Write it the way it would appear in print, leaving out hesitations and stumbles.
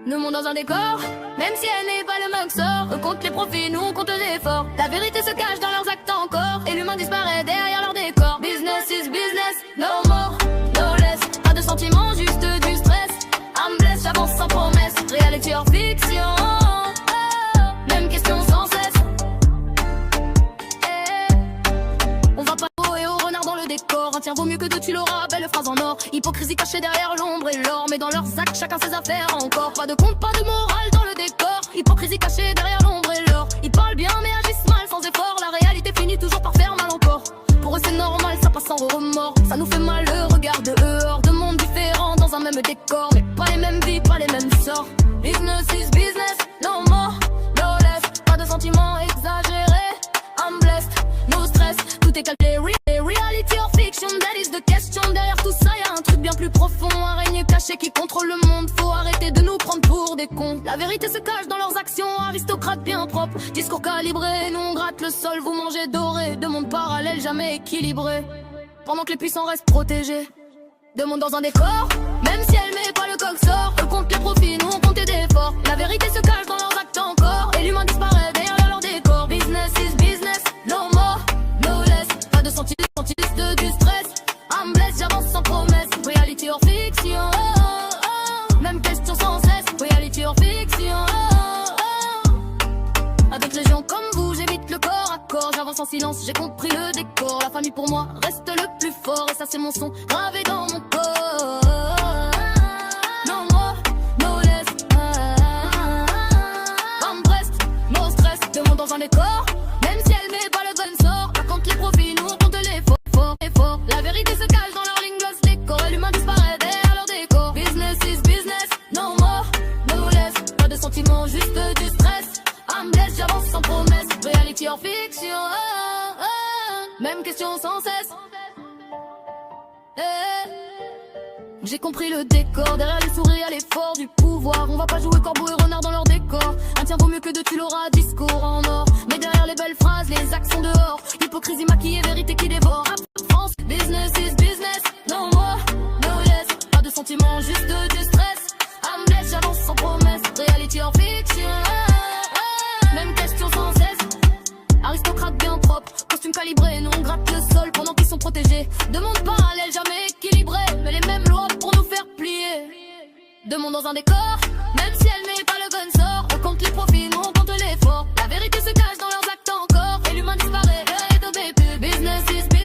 Nous monte dans un décor, même si elle n'est pas le même sort. Eux comptent les profits, nous on compte les efforts. La vérité se cache dans leurs actes encore, et l'humain disparaît derrière leur décor. Business is business, no more, no less. Pas de sentiments, juste du stress. I'm blessed, j'avance sans promesse. Reality or fiction, même question sans cesse. On va pas au et au renard dans le décor. Un tien vaut mieux que deux, tu l'auras, belle phrase en or. Hypocrisie cachée derrière l'ombre et l'or. Mais dans leurs actes, chacun ses affaires encore. Pas de compte, pas de morale dans le décor. Hypocrisie cachée derrière l'ombre et l'or. Ils parlent bien mais agissent mal sans effort. La réalité finit toujours par faire mal encore. Pour eux c'est normal, ça passe sans remords. Ça nous fait mal le regard de eux. Hors de mondes différents dans un même décor. Mais pas les mêmes vies, pas les mêmes sorts. Business is business, no more, no less. Pas de sentiments exagérés. I'm blessed, no stress. Tout est calculé, reality or fiction. That is the question. Derrière tout ça y'a un truc bien plus profond. Araignée cachée qui contrôle le monde. Faut arrêter de nous prendre pour des cons. La vérité se cache dans leurs actions. Aristocrates bien propres, discours calibré. Nous on gratte le sol, vous mangez doré. Deux mondes parallèles jamais équilibrés. Pendant que les puissants restent protégés. Deux mondes dans un décor, même si elle met pas le coq sort. Eux comptent les profits, nous on compte des efforts. La vérité se cache dans leurs actes encore, et l'humain disparaît derrière leur décor. Business is business, no more, no less. Pas de sentiments, juste du stress. I'm blessed, j'avance sans promesse. Reality or fiction, même question sans cesse. Reality or fiction, avec les gens comme vous, j'évite le corps à corps. J'avance en silence, j'ai compris le décor. La famille pour moi reste le plus fort. Et ça c'est mon son gravé dans mon corps. No more, no less. I'm blessed, no stress. Deux mondes dans un décor, même si elle met pas le bon sort. Par contre les profits, nous on compte l'effort, effort. La vérité se cache dans leur ligne gloss décor. Et l'humain disparaît derrière leur décor. Business is business, no more, no less. Pas de sentiments, juste du stress. I'm blessed, j'avance sans promesse. Reality or fiction, même question sans cesse. J'ai compris le décor, derrière les souris à l'effort du pouvoir. On va pas jouer corbeau et renard dans leur décor. Un tien vaut mieux que deux, tu l'auras, discours en or. Mais derrière les belles phrases, les actes sont dehors. Hypocrisie maquillée, vérité qui dévore. France, business is business, no more, no less. Pas de sentiments, juste du stress. I'm blessed, j'avance sans promesse. Reality or fiction, même question sans cesse. Aristocrate bien propre, costume calibré. Nous on gratte le sol pendant qu'ils sont protégés. Deux mondes parallèles jamais équilibrés, mais les mêmes lois pour nous faire plier. Deux mondes dans un décor, même si elle met pas le bon sort. On compte les profits, nous on compte l'effort. La vérité se cache dans leur